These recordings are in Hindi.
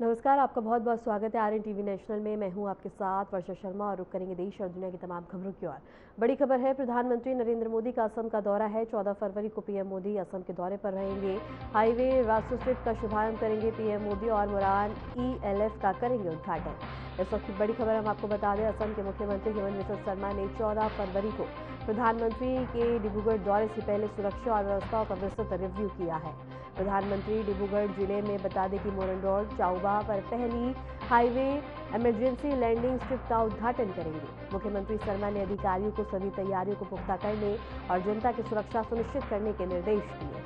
नमस्कार, आपका बहुत बहुत स्वागत है आरएन टीवी नेशनल में। मैं हूं आपके साथ वर्षा शर्मा और रुक करेंगे देश और दुनिया की तमाम खबरों की ओर। बड़ी खबर है, प्रधानमंत्री नरेंद्र मोदी का असम का दौरा है। 14 फरवरी को पीएम मोदी असम के दौरे पर रहेंगे। हाईवे राष्ट्रस्थित का शुभारंभ करेंगे पीएम मोदी और मुरान ईएलएफ का करेंगे उद्घाटन। इस वक्त की बड़ी खबर हम आपको बता दें, असम के मुख्यमंत्री हेमंत बिस्वा शर्मा ने 14 फरवरी को प्रधानमंत्री के डिब्रूगढ़ दौरे से पहले सुरक्षा और व्यवस्थाओं का विस्तृत रिव्यू किया है। प्रधानमंत्री डिब्रूगढ़ जिले में बता दें कि मोरन चाउबा पर पहली हाईवे इमरजेंसी लैंडिंग स्ट्रिप का उद्घाटन करेंगे। मुख्यमंत्री शर्मा ने अधिकारियों को सभी तैयारियों को पुख्ता करने और जनता की सुरक्षा सुनिश्चित करने के निर्देश दिए हैं।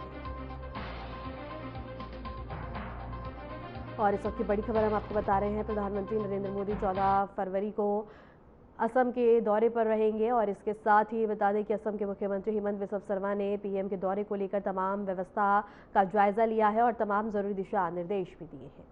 और इस वक्त की बड़ी खबर हम आपको बता रहे हैं, प्रधानमंत्री नरेंद्र मोदी 14 फरवरी को असम के दौरे पर रहेंगे। और इसके साथ ही बता दें कि असम के मुख्यमंत्री हेमंत बिस्वा शर्मा ने पीएम के दौरे को लेकर तमाम व्यवस्था का जायजा लिया है और तमाम जरूरी दिशा निर्देश भी दिए हैं।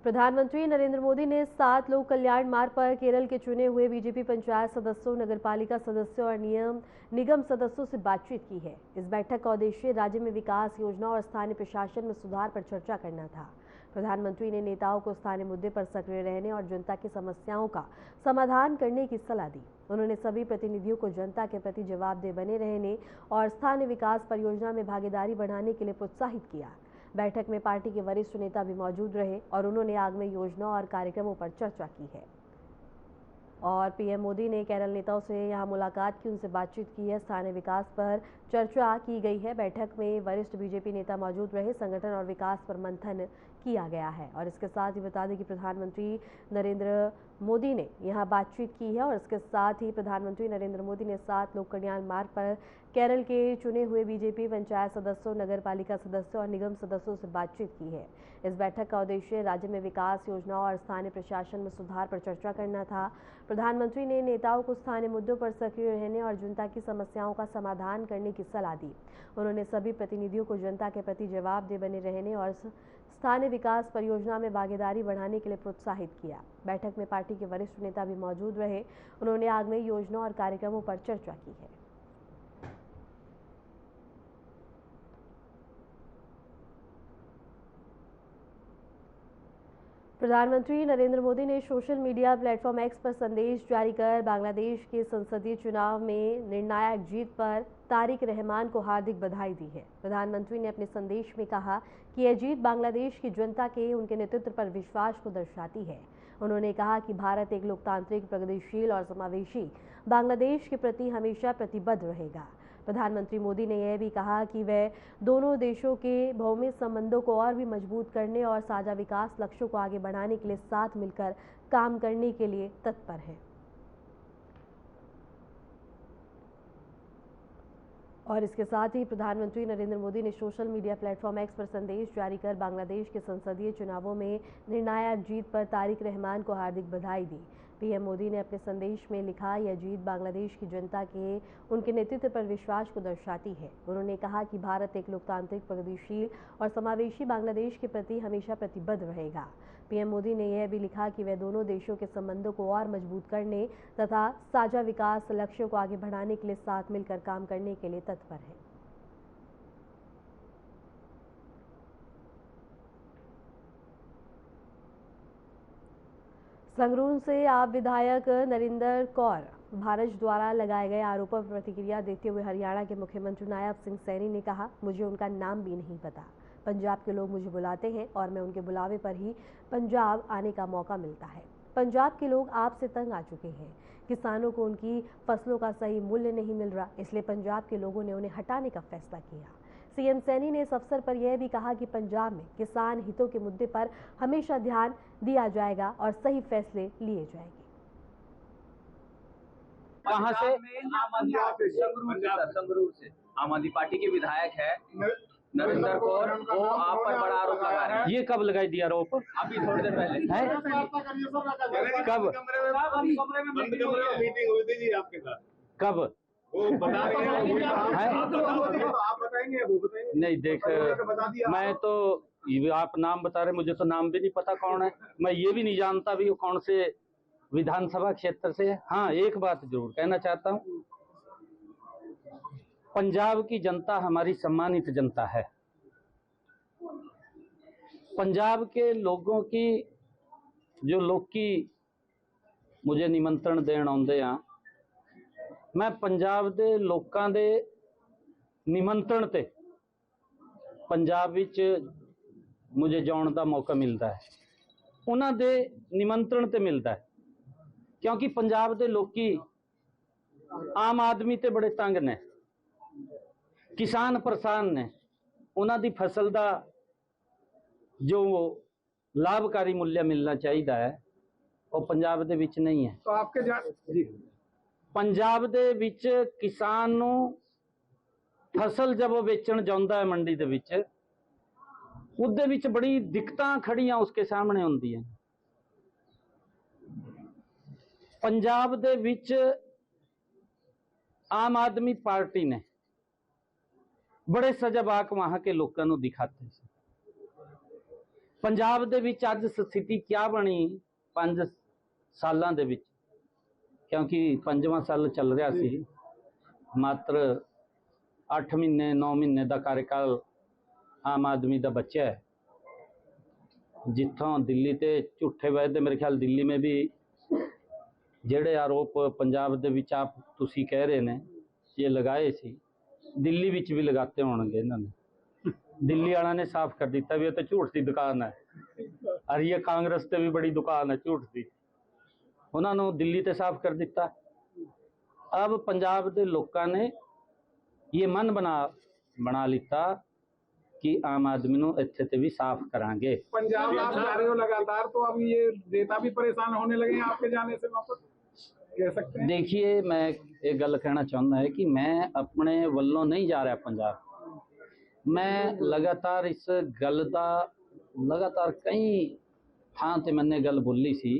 प्रधानमंत्री नरेंद्र मोदी ने 7 लोक कल्याण मार्ग पर केरल के चुने हुए बीजेपी पंचायत सदस्यों, नगरपालिका सदस्यों और निगम सदस्यों से बातचीत की है। इस बैठक का उद्देश्य राज्य में विकास योजना और स्थानीय प्रशासन में सुधार पर चर्चा करना था। प्रधानमंत्री ने नेताओं को स्थानीय मुद्दे पर सक्रिय रहने और जनता की समस्याओं का समाधान करने की सलाह दी। उन्होंने सभी प्रतिनिधियों को जनता के प्रति जवाबदेह बने रहने और स्थानीय विकास परियोजना में भागीदारी बढ़ाने के लिए प्रोत्साहित किया। बैठक में पार्टी के वरिष्ठ नेता भी मौजूद रहे और उन्होंने आगामी योजनाओं और कार्यक्रमों पर चर्चा की है। और पीएम मोदी ने केरल नेताओं से यहां मुलाकात की, उनसे बातचीत की है, स्थानीय विकास पर चर्चा की गई है। बैठक में वरिष्ठ बीजेपी नेता मौजूद रहे, संगठन और विकास पर मंथन किया गया है। और इसके साथ ही बता दें कि प्रधानमंत्री नरेंद्र मोदी ने यहां बातचीत की है। और इसके साथ ही प्रधानमंत्री नरेंद्र मोदी ने 7 लोक कल्याण मार्ग पर केरल के चुने हुए बीजेपी पंचायत सदस्यों, नगरपालिका सदस्यों और निगम सदस्यों से बातचीत की है। इस बैठक का उद्देश्य राज्य में विकास योजनाओं और स्थानीय प्रशासन में सुधार पर चर्चा करना था। प्रधानमंत्री ने नेताओं को स्थानीय मुद्दों पर सक्रिय रहने और जनता की समस्याओं का समाधान करने की सलाह दी। उन्होंने सभी प्रतिनिधियों को जनता के प्रति जवाबदेह बने रहने और स्थानीय विकास परियोजना में भागीदारी बढ़ाने के लिए प्रोत्साहित किया। बैठक में पार्टी के वरिष्ठ नेता भी मौजूद रहे। उन्होंने आगामी योजनाओं और कार्यक्रमों पर चर्चा की है। प्रधानमंत्री नरेंद्र मोदी ने सोशल मीडिया प्लेटफॉर्म एक्स पर संदेश जारी कर बांग्लादेश के संसदीय चुनाव में निर्णायक जीत पर तारिक रहमान को हार्दिक बधाई दी है। प्रधानमंत्री ने अपने संदेश में कहा कि यह जीत बांग्लादेश की जनता के उनके नेतृत्व पर विश्वास को दर्शाती है। उन्होंने कहा कि भारत एक लोकतांत्रिक, प्रगतिशील और समावेशी बांग्लादेश के प्रति हमेशा प्रतिबद्ध रहेगा। प्रधानमंत्री मोदी ने यह भी कहा कि वह दोनों देशों के भौमिक संबंधों को और भी मजबूत करने और साझा विकास लक्ष्यों को आगे बढ़ाने के लिए साथ मिलकर काम करने के लिए तत्पर हैं। और इसके साथ ही प्रधानमंत्री नरेंद्र मोदी ने सोशल मीडिया प्लेटफॉर्म एक्स पर संदेश जारी कर बांग्लादेश के संसदीय चुनावों में निर्णायक जीत पर तारिक रहमान को हार्दिक बधाई दी। पीएम मोदी ने अपने संदेश में लिखा, यह जीत बांग्लादेश की जनता के उनके नेतृत्व पर विश्वास को दर्शाती है। उन्होंने कहा कि भारत एक लोकतांत्रिक, प्रगतिशील और समावेशी बांग्लादेश के प्रति हमेशा प्रतिबद्ध रहेगा। पीएम मोदी ने यह भी लिखा कि वह दोनों देशों के संबंधों को और मजबूत करने तथा साझा विकास लक्ष्यों को आगे बढ़ाने के लिए साथ मिलकर काम करने के लिए तत्पर हैं। संगरूर से आप विधायक नरिंदर कौर भारत द्वारा लगाए गए आरोपों पर प्रतिक्रिया देते हुए हरियाणा के मुख्यमंत्री नायब सिंह सैनी ने कहा, मुझे उनका नाम भी नहीं पता। पंजाब के लोग मुझे बुलाते हैं और मैं उनके बुलावे पर ही पंजाब आने का मौका मिलता है। पंजाब के लोग आपसे तंग आ चुके हैं। किसानों को उनकी फसलों का सही मूल्य नहीं मिल रहा, इसलिए पंजाब के लोगों ने उन्हें हटाने का फैसला किया। सीएम सैनी ने इस अवसर पर यह भी कहा कि पंजाब में किसान हितों के मुद्दे पर हमेशा ध्यान दिया जाएगा और सही फैसले लिए जाएंगे। कहां से? संगरूर से आम आदमी पार्टी के विधायक है नरेंद्र कौर, वो आप पर बड़ा आरोप लगा रहे हैं। ये कब लगाई दिया आरोप? अभी थोड़ी देर पहले है? कब? मीटिंग हुई थी जी आपके साथ। कब? वो बता रहे हैं, तो आप बताएंगे, वो बताएंगे। नहीं देख, मैं तो आप नाम बता रहे, मुझे तो नाम भी नहीं पता कौन है। मैं ये भी नहीं जानता भी वो कौन से विधानसभा क्षेत्र से। हाँ, एक बात जरूर कहना चाहता हूँ, पंजाब की जनता हमारी सम्मानित जनता है। पंजाब के लोगों की जो लोकी मुझे निमंत्रण देण आउंदे आ, मैं पंजाब दे लोकां दे निमंत्रण ते पंजाब विच मुझे जाण दा मौका मिलता है, उन्हां दे निमंत्रण ते मिलता है, क्योंकि पंजाब दे लोकी आम आदमी ते बड़े तंग ने, किसान परेशान ने, उन्हां दी फसल दा जो लाभकारी मूल्य मिलना चाहिए है वो पंजाब दे विच नहीं है। तो आपके जी पंजाब दे विच किसान नू फसल जब वो बेचण जांदा है मंडी दे विच, उहदे विच बड़ी दिक्कतां खड़ियां उसके सामने हुंदियां। पंजाब दे विच आम आदमी पार्टी ने बड़े सजाबाक वहां के लोगों को दिखाते। पंजाब दे विच अज स्थिति क्या बनी 5 सालां दे विच, क्योंकि 5वां साल चल रहा सी, मात्र 8 महीने 9 महीने का कार्यकाल आम आदमी का बच्चा है। जिथों दिल्ली ते झूठे वायदे, मेरे ख्याल दिल्ली में भी जेड़े आरोप पंजाब दे विच आप तुसी कह रहे ने ये लगाए सी, दिल्ली विच भी लगाते होंगे इन्होंने। दिल्ली वाला ने साफ कर दिता भी ये तो झूठ की दुकान है, और ये कांग्रेस ते भी बड़ी दुकान है झूठ की, उन्होंने दिल्ली ते साफ कर दिता। अब पंजाब दे लोगों ने ये मन बना लिता कि आम आदमी नूं इत्थे ते भी साफ करांगे। पंजाब आप जा रहे हो लगातार, तो अब ये नेता भी परेशान होने लगे हैं आपके जाने से वापस, कह सकते हैं? देखिए, मैं एक गल कहना चाहता है कि मैं अपने वल्लों नहीं जा रहा पंजाब। मैं लगातार इस गल दा लगातार कई थां ते मैंने गल बोली सी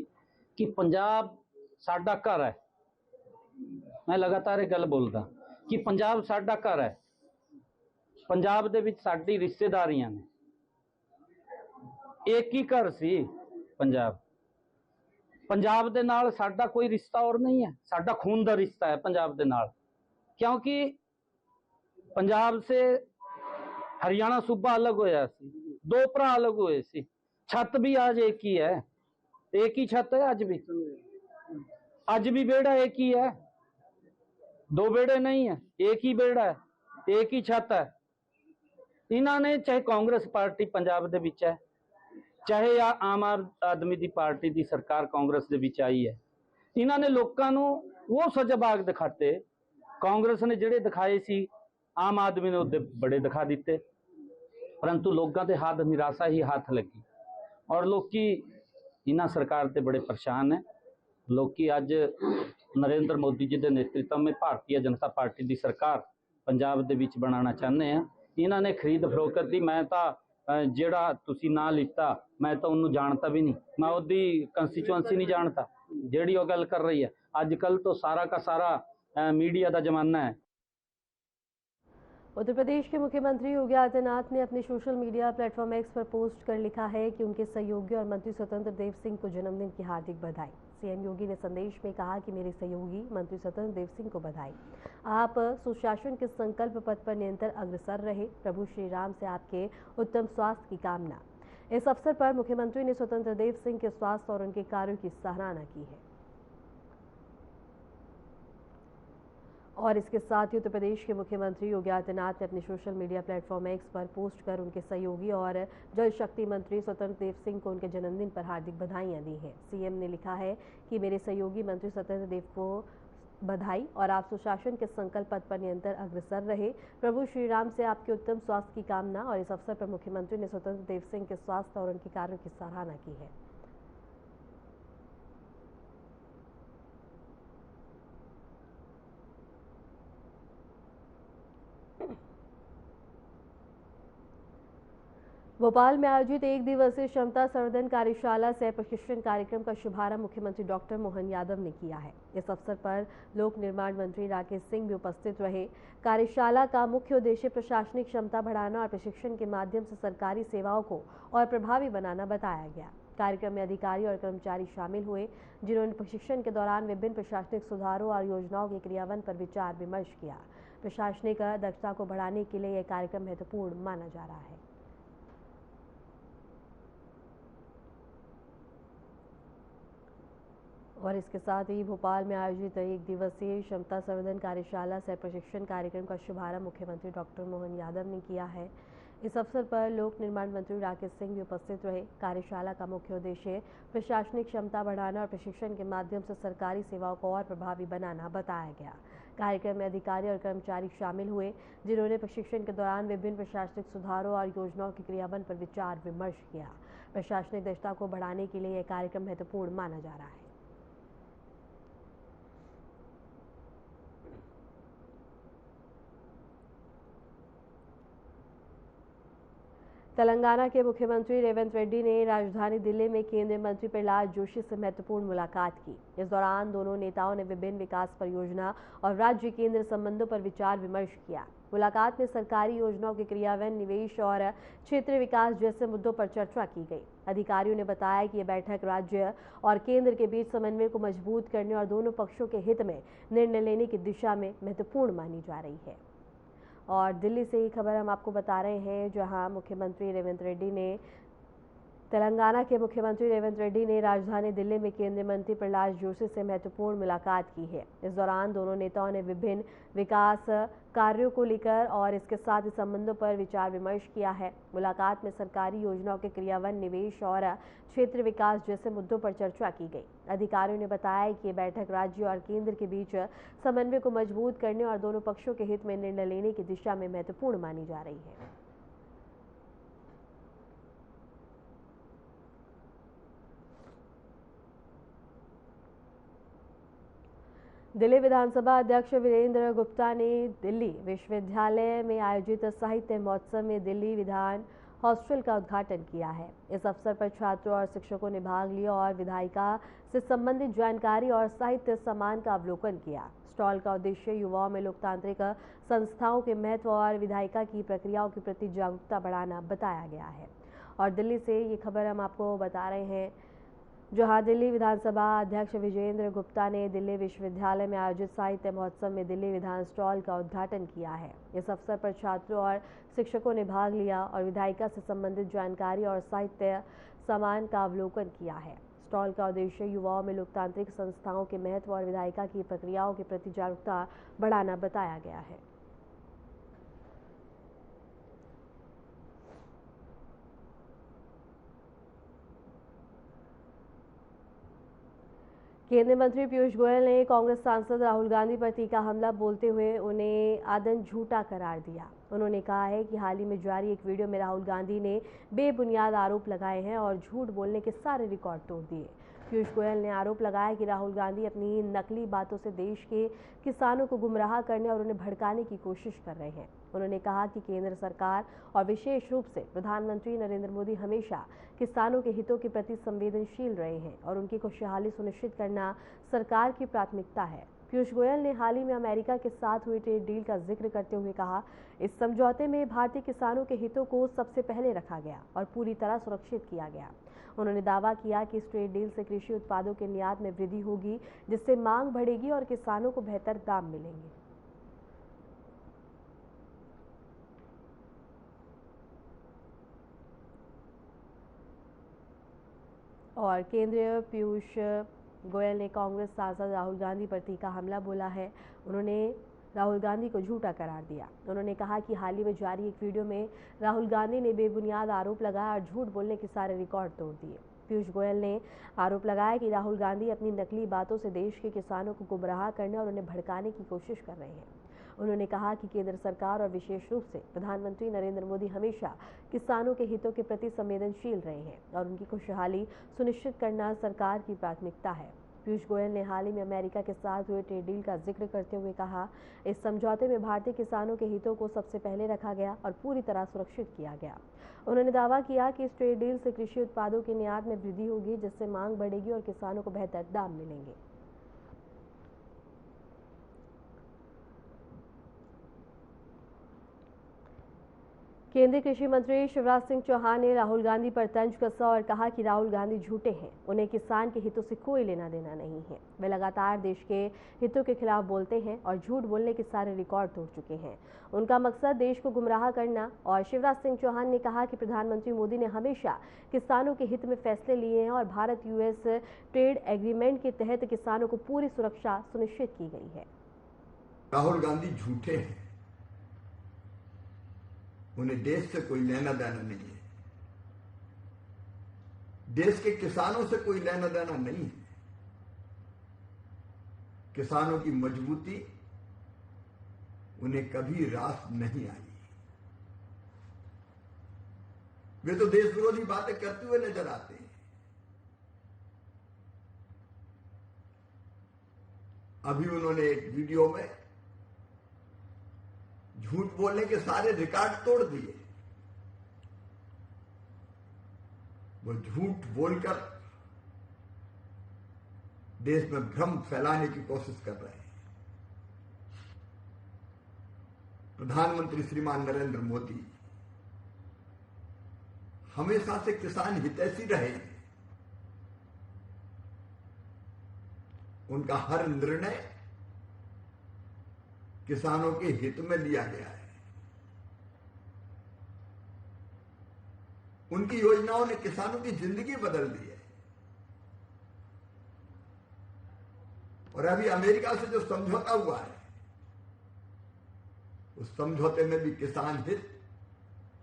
कि पंजाब साडा घर है। मैं लगातार एक गल बोलदा कि पंजाब साडा घर है, पंजाब दे विच साडी रिश्तेदारियां ने, एक ही घर सी पंजाब। पंजाब दे नाल साडा कोई रिश्ता और नहीं है, साडा खून दा रिश्ता है पंजाब दे नाल, क्योंकि पंजाब से हरियाणा सूबा अलग होया सी, 2 भरा अलग हुए सी, छत भी आज एक ही है, एक ही छत है आज भी बेड़ा एक ही है, 2 बेड़े नहीं है, एक ही बेड़ा है, एक ही छत है। इन्होंने चाहे कांग्रेस पार्टी पंजाब दे विच है, चाहे या आम आदमी दी पार्टी दी सरकार कांग्रेस दे विच आई है, इन्होंने लोगों को वो सजाबाग दिखाते, कांग्रेस ने जिहड़े दिखाए सी आम आदमी ने उहदे बड़े दिखा दिते, परंतु लोगों के हाथ निराशा ही हाथ लगी और लोकी इन्हां सरकार ते बड़े परेशान है। लोकी अज नरेंद्र मोदी जी के नेतृत्व में भारतीय जनता पार्टी की सरकार पंजाब दे विच बनाना चाहते हैं। इन्होंने खरीद फरोख्त की, मैं तो जिहड़ा तुसी ना लिता मैं तो उन्होंने जानता भी नहीं, मैं उसकी कंस्टिचुएंसी नहीं जानता जिहड़ी वो गल कर रही है। अजकल तो सारा का सारा मीडिया का जमाना है। उत्तर प्रदेश के मुख्यमंत्री योगी आदित्यनाथ ने अपने सोशल मीडिया प्लेटफॉर्म एक्स पर पोस्ट कर लिखा है कि उनके सहयोगी और मंत्री स्वतंत्र देव सिंह को जन्मदिन की हार्दिक बधाई। सीएम योगी ने संदेश में कहा कि मेरे सहयोगी मंत्री स्वतंत्र देव सिंह को बधाई। आप सुशासन के संकल्प पथ पर निरंतर अग्रसर रहे। प्रभु श्री राम से आपके उत्तम स्वास्थ्य की कामना। इस अवसर पर मुख्यमंत्री ने स्वतंत्र देव सिंह के स्वास्थ्य और उनके कार्यों की सराहना की है। और इसके साथ ही उत्तर प्रदेश के मुख्यमंत्री योगी आदित्यनाथ ने अपने सोशल मीडिया प्लेटफॉर्म एक्स पर पोस्ट कर उनके सहयोगी और जल शक्ति मंत्री स्वतंत्र देव सिंह को उनके जन्मदिन पर हार्दिक बधाइयां दी हैं। सीएम ने लिखा है कि मेरे सहयोगी मंत्री स्वतंत्र देव को बधाई और आप सुशासन के संकल्प पथ पर निरंतर अग्रसर रहे। प्रभु श्री राम से आपके उत्तम स्वास्थ्य की कामना। और इस अवसर पर मुख्यमंत्री ने स्वतंत्र देव सिंह के स्वास्थ्य और उनके कार्यों की सराहना की है। भोपाल में आयोजित 1 दिवसीय क्षमता संवर्धन कार्यशाला सह प्रशिक्षण कार्यक्रम का शुभारंभ मुख्यमंत्री डॉक्टर मोहन यादव ने किया है। इस अवसर पर लोक निर्माण मंत्री राकेश सिंह भी उपस्थित रहे। कार्यशाला का मुख्य उद्देश्य प्रशासनिक क्षमता बढ़ाना और प्रशिक्षण के माध्यम से सरकारी सेवाओं को और प्रभावी बनाना बताया गया। कार्यक्रम में अधिकारी और कर्मचारी शामिल हुए, जिन्होंने प्रशिक्षण के दौरान विभिन्न प्रशासनिक सुधारों और योजनाओं के क्रियान्वयन पर विचार विमर्श किया। प्रशासनिक दक्षता को बढ़ाने के लिए यह कार्यक्रम महत्वपूर्ण माना जा रहा है। और इसके साथ ही भोपाल में आयोजित 1 दिवसीय क्षमता संवर्धन कार्यशाला सह प्रशिक्षण कार्यक्रम का शुभारंभ मुख्यमंत्री डॉक्टर मोहन यादव ने किया है। इस अवसर पर लोक निर्माण मंत्री राकेश सिंह भी उपस्थित रहे। कार्यशाला का मुख्य उद्देश्य प्रशासनिक क्षमता बढ़ाना और प्रशिक्षण के माध्यम से सरकारी सेवाओं को और प्रभावी बनाना बताया गया। कार्यक्रम में अधिकारी और कर्मचारी शामिल हुए, जिन्होंने प्रशिक्षण के दौरान विभिन्न प्रशासनिक सुधारों और योजनाओं के क्रियान्वयन पर विचार विमर्श किया। प्रशासनिक दक्षता को बढ़ाने के लिए यह कार्यक्रम महत्वपूर्ण माना जा रहा है। तेलंगाना के मुख्यमंत्री रेवंत रेड्डी ने राजधानी दिल्ली में केंद्रीय मंत्री प्रहलाद जोशी से महत्वपूर्ण मुलाकात की। इस दौरान दोनों नेताओं ने विभिन्न विकास परियोजना और राज्य केंद्र संबंधों पर विचार विमर्श किया। मुलाकात में सरकारी योजनाओं के क्रियान्वयन, निवेश और क्षेत्रीय विकास जैसे मुद्दों पर चर्चा की गई। अधिकारियों ने बताया कि यह बैठक राज्य और केंद्र के बीच समन्वय को मजबूत करने और दोनों पक्षों के हित में निर्णय लेने की दिशा में महत्वपूर्ण मानी जा रही है। और दिल्ली से ही खबर हम आपको बता रहे हैं, जहां तेलंगाना के मुख्यमंत्री रेवंत रेड्डी ने राजधानी दिल्ली में केंद्रीय मंत्री प्रहलाद जोशी से महत्वपूर्ण मुलाकात की है। इस दौरान दोनों नेताओं ने विभिन्न विकास कार्यों को लेकर और इसके साथ ही संबंधों पर विचार विमर्श किया है। मुलाकात में सरकारी योजनाओं के क्रियान्वयन, निवेश और क्षेत्र विकास जैसे मुद्दों पर चर्चा की गई। अधिकारियों ने बताया कि यह बैठक राज्य और केंद्र के बीच समन्वय को मजबूत करने और दोनों पक्षों के हित में निर्णय लेने की दिशा में महत्वपूर्ण मानी जा रही है। दिल्ली विधानसभा अध्यक्ष वीरेंद्र गुप्ता ने दिल्ली विश्वविद्यालय में आयोजित साहित्य महोत्सव में दिल्ली विधान हॉस्टल का उद्घाटन किया है। इस अवसर पर छात्रों और शिक्षकों ने भाग लिया और विधायिका से संबंधित जानकारी और साहित्य सम्मान का अवलोकन किया। स्टॉल का उद्देश्य युवाओं में लोकतांत्रिक संस्थाओं के महत्व और विधायिका की प्रक्रियाओं के प्रति जागरूकता बढ़ाना बताया गया है। और दिल्ली से ये खबर हम आपको बता रहे हैं, जहां दिल्ली विधानसभा अध्यक्ष वीरेंद्र गुप्ता ने दिल्ली विश्वविद्यालय में आयोजित साहित्य महोत्सव में दिल्ली विधान स्टॉल का उद्घाटन किया है। इस अवसर पर छात्रों और शिक्षकों ने भाग लिया और विधायिका से संबंधित जानकारी और साहित्य सम्मान का अवलोकन किया है। स्टॉल का उद्देश्य युवाओं में लोकतांत्रिक संस्थाओं के महत्व और विधायिका की प्रक्रियाओं के प्रति जागरूकता बढ़ाना बताया गया है। केंद्रीय मंत्री पीयूष गोयल ने कांग्रेस सांसद राहुल गांधी पर तीखा हमला बोलते हुए उन्हें आदन झूठा करार दिया। उन्होंने कहा है कि हाल ही में जारी एक वीडियो में राहुल गांधी ने बेबुनियाद आरोप लगाए हैं और झूठ बोलने के सारे रिकॉर्ड तोड़ दिए। पीयूष गोयल ने आरोप लगाया कि राहुल गांधी अपनी नकली बातों से देश के किसानों को गुमराह करने और उन्हें भड़काने की कोशिश कर रहे हैं। उन्होंने कहा कि केंद्र सरकार और विशेष रूप से प्रधानमंत्री नरेंद्र मोदी हमेशा किसानों के हितों के प्रति संवेदनशील रहे हैं और उनकी खुशहाली सुनिश्चित करना सरकार की प्राथमिकता है। पीयूष गोयल ने हाल ही में अमेरिका के साथ हुए ट्रेड डील का जिक्र करते हुए कहा, इस समझौते में भारतीय किसानों के हितों को सबसे पहले रखा गया और पूरी तरह सुरक्षित किया गया। उन्होंने दावा किया कि इस ट्रेड डील से कृषि उत्पादों के निर्यात में वृद्धि होगी, जिससे मांग बढ़ेगी और किसानों को बेहतर दाम मिलेंगे। और केंद्रीय पीयूष गोयल ने कांग्रेस सांसद राहुल गांधी पर तीखा हमला बोला है। उन्होंने राहुल गांधी को झूठा करार दिया। उन्होंने कहा कि हाल ही में जारी एक वीडियो में राहुल गांधी ने बेबुनियाद आरोप लगाया और झूठ बोलने के सारे रिकॉर्ड तोड़ दिए। पीयूष गोयल ने आरोप लगाया कि राहुल गांधी अपनी नकली बातों से देश के किसानों को गुमराह करने और उन्हें भड़काने की कोशिश कर रहे हैं। उन्होंने कहा कि केंद्र सरकार और विशेष रूप से प्रधानमंत्री नरेंद्र मोदी हमेशा किसानों के हितों के प्रति संवेदनशील रहे हैं और उनकी खुशहाली सुनिश्चित करना सरकार की प्राथमिकता है। पीयूष गोयल ने हाल ही में अमेरिका के साथ हुए ट्रेड डील का जिक्र करते हुए कहा, इस समझौते में भारतीय किसानों के हितों को सबसे पहले रखा गया और पूरी तरह सुरक्षित किया गया। उन्होंने दावा किया कि इस ट्रेड डील से कृषि उत्पादों के निर्यात में वृद्धि होगी, जिससे मांग बढ़ेगी और किसानों को बेहतर दाम मिलेंगे। केंद्रीय कृषि मंत्री शिवराज सिंह चौहान ने राहुल गांधी पर तंज कसा और कहा कि राहुल गांधी झूठे हैं, उन्हें किसान के हितों से कोई लेना देना नहीं है। वे लगातार देश के हितों के खिलाफ बोलते हैं और झूठ बोलने के सारे रिकॉर्ड तोड़ चुके हैं। उनका मकसद देश को गुमराह करना। और शिवराज सिंह चौहान ने कहा कि प्रधानमंत्री मोदी ने हमेशा किसानों के हित में फैसले लिए हैं और भारत यूएस ट्रेड एग्रीमेंट के तहत किसानों को पूरी सुरक्षा सुनिश्चित की गई है। राहुल गांधी झूठे हैं, उन्हें देश से कोई लेना देना नहीं है, देश के किसानों से कोई लेना देना नहीं है। किसानों की मजबूती उन्हें कभी रास नहीं आई। वे तो देश विरोधी बातें करते हुए नजर आते हैं। अभी उन्होंने एक वीडियो में झूठ बोलने के सारे रिकॉर्ड तोड़ दिए। वो झूठ बोलकर देश में भ्रम फैलाने की कोशिश कर रहे हैं। प्रधानमंत्री श्रीमान नरेंद्र मोदी हमेशा से किसान हितैषी रहे हैं। उनका हर निर्णय किसानों के हित में लिया गया है। उनकी योजनाओं ने किसानों की जिंदगी बदल दी है। और अभी अमेरिका से जो समझौता हुआ है, उस समझौते में भी किसान हित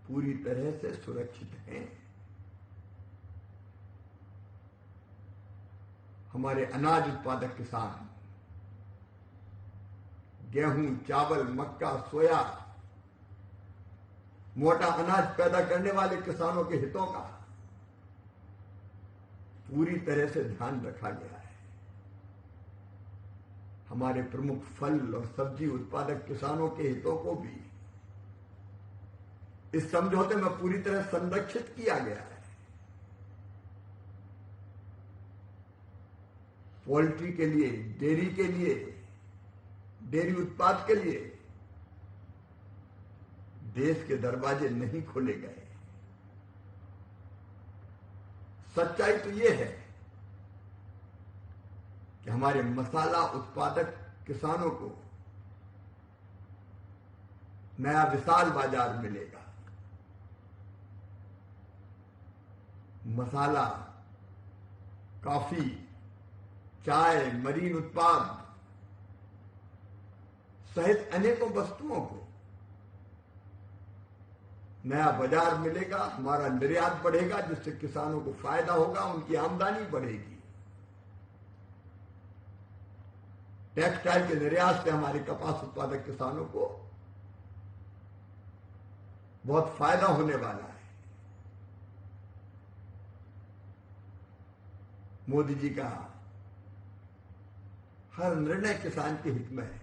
पूरी तरह से सुरक्षित हैं। हमारे अनाज उत्पादक किसान गेहूं, चावल, मक्का, सोया, मोटा अनाज पैदा करने वाले किसानों के हितों का पूरी तरह से ध्यान रखा गया है। हमारे प्रमुख फल और सब्जी उत्पादक किसानों के हितों को भी इस समझौते में पूरी तरह संरक्षित किया गया है। पोल्ट्री के लिए, डेयरी के लिए, डेयरी उत्पाद के लिए देश के दरवाजे नहीं खोले गए। सच्चाई तो यह है कि हमारे मसाला उत्पादक किसानों को नया विशाल बाजार मिलेगा। मसाला, कॉफी, चाय, मरीन उत्पाद सहित अनेकों वस्तुओं को नया बाजार मिलेगा। हमारा निर्यात बढ़ेगा, जिससे किसानों को फायदा होगा, उनकी आमदनी बढ़ेगी। टेक्सटाइल के निर्यात से हमारे कपास उत्पादक किसानों को बहुत फायदा होने वाला है। मोदी जी का हर निर्णय किसान के हित में है।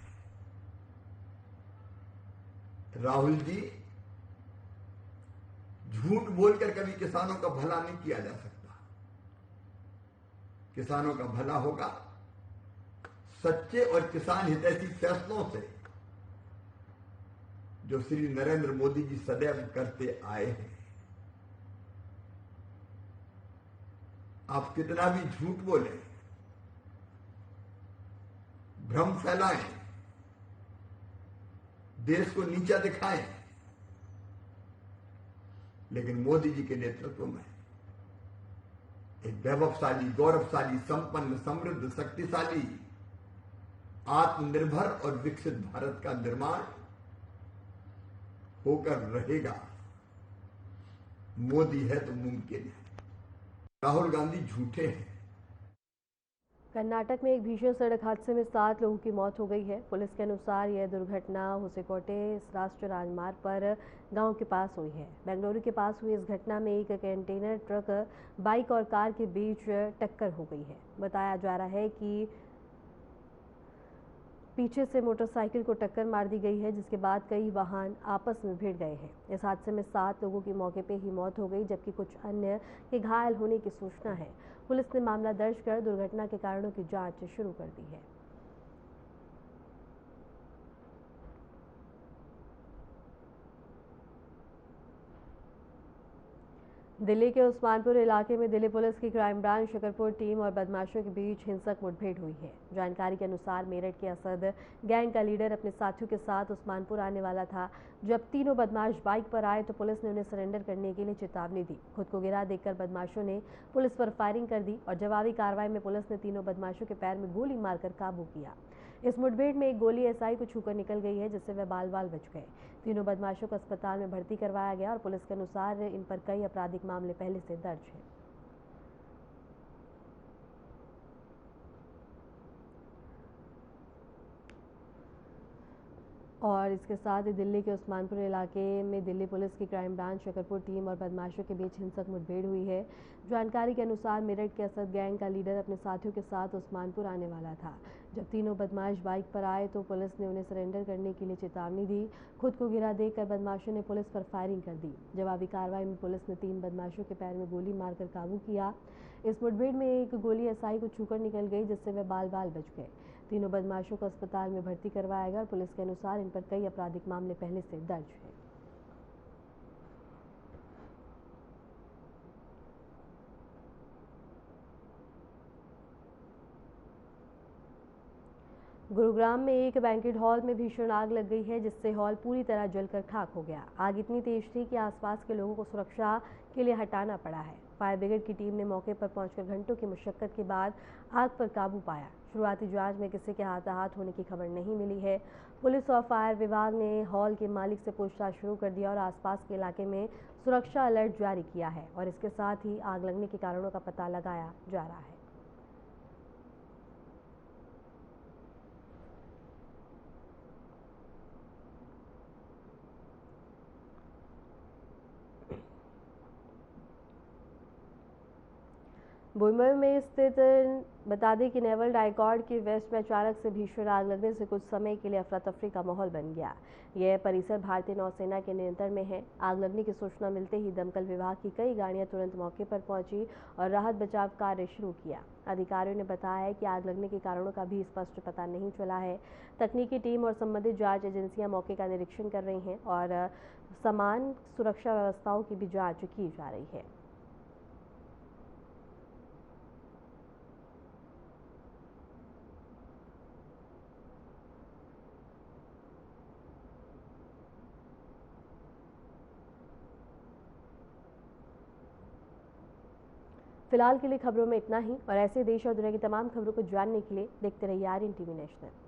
राहुल जी झूठ बोलकर कभी किसानों का भला नहीं किया जा सकता। किसानों का भला होगा सच्चे और किसान हितैषी फैसलों से, जो श्री नरेंद्र मोदी जी सदैव करते आए हैं। आप कितना भी झूठ बोले, भ्रम फैलाएं, देश को नीचा दिखाएं, लेकिन मोदी जी के नेतृत्व में एक वैभवशाली, गौरवशाली, संपन्न, समृद्ध, शक्तिशाली, आत्मनिर्भर और विकसित भारत का निर्माण होकर रहेगा। मोदी है तो मुमकिन है। राहुल गांधी झूठे हैं। कर्नाटक में एक भीषण सड़क हादसे में 7 लोगों की मौत हो गई है। पुलिस के अनुसार यह दुर्घटना होसेकोटे राष्ट्रीय राजमार्ग पर गांव के पास हुई है। बेंगलुरु के पास हुई इस घटना में एक कंटेनर ट्रक बाइक और कार के बीच टक्कर हो गई है। बताया जा रहा है कि पीछे से मोटरसाइकिल को टक्कर मार दी गई है, जिसके बाद कई वाहन आपस में भिड़ गए हैं। इस हादसे में 7 लोगों की मौके पर ही मौत हो गई, जबकि कुछ अन्य के घायल होने की सूचना है। पुलिस ने मामला दर्ज कर दुर्घटना के कारणों की जांच शुरू कर दी है। दिल्ली के उस्मानपुर इलाके में दिल्ली पुलिस की क्राइम ब्रांच शकरपुर टीम और बदमाशों के बीच हिंसक मुठभेड़ हुई है। जानकारी के अनुसार मेरठ के असद गैंग का लीडर अपने साथियों के साथ उस्मानपुर आने वाला था। जब तीनों बदमाश बाइक पर आए तो पुलिस ने उन्हें सरेंडर करने के लिए चेतावनी दी। खुद को गिरा देखकर बदमाशों ने पुलिस पर फायरिंग कर दी और जवाबी कार्रवाई में पुलिस ने तीनों बदमाशों के पैर में गोली मारकर काबू किया। इस मुठभेड़ में एक गोली एसआई को छूकर निकल गई है, जिससे वह बाल बाल बच गए। तीनों बदमाशों को अस्पताल में भर्ती करवाया गया और पुलिस के अनुसार इन पर कई आपराधिक मामले पहले से दर्ज हैं। और इसके साथ ही दिल्ली के उस्मानपुर इलाके में दिल्ली पुलिस की क्राइम ब्रांच शकरपुर टीम और बदमाशों के बीच हिंसक मुठभेड़ हुई है। जानकारी के अनुसार मेरठ के असद गैंग का लीडर अपने साथियों के साथ उस्मानपुर आने वाला था। जब तीनों बदमाश बाइक पर आए तो पुलिस ने उन्हें सरेंडर करने के लिए चेतावनी दी। खुद को गिरा देखकर बदमाशों ने पुलिस पर फायरिंग कर दी। जवाबी कार्रवाई में पुलिस ने 3 बदमाशों के पैर में गोली मारकर काबू किया। इस मुठभेड़ में एक गोली एसआई को छूकर निकल गई, जिससे वह बाल बाल बच गए। तीनों बदमाशों को अस्पताल में भर्ती करवाया गया और पुलिस के अनुसार इन पर कई आपराधिक मामले पहले से दर्ज हैं। गुरुग्राम में एक बैंकेट हॉल में भीषण आग लग गई है, जिससे हॉल पूरी तरह जलकर खाक हो गया। आग इतनी तेज थी कि आसपास के लोगों को सुरक्षा के लिए हटाना पड़ा है। फायर ब्रिगेड की टीम ने मौके पर पहुंचकर घंटों की मशक्कत के बाद आग पर काबू पाया। शुरुआती जांच में किसी के हाथाहाथ होने की खबर नहीं मिली है। पुलिस और फायर विभाग ने हॉल के मालिक से पूछताछ शुरू कर दिया और आसपास के इलाके में सुरक्षा अलर्ट जारी किया है और इसके साथ ही आग लगने के कारणों का पता लगाया जा रहा है। मुंबई में स्थित बता दें कि नेवल डाइकॉट की वेस्ट में अचानक से भीषण आग लगने से कुछ समय के लिए अफरा तफरी का माहौल बन गया। यह परिसर भारतीय नौसेना के नियंत्रण में है। आग लगने की सूचना मिलते ही दमकल विभाग की कई गाड़ियां तुरंत मौके पर पहुंची और राहत बचाव कार्य शुरू किया। अधिकारियों ने बताया है कि आग लगने के कारणों का भी स्पष्ट पता नहीं चला है। तकनीकी टीम और संबंधित जांच एजेंसियां मौके का निरीक्षण कर रही हैं और समान सुरक्षा व्यवस्थाओं की भी जांच की जा रही है। फिलहाल के लिए खबरों में इतना ही और ऐसे देश और दुनिया की तमाम खबरों को जानने के लिए देखते रहिए आर्यन टीवी नेशनल।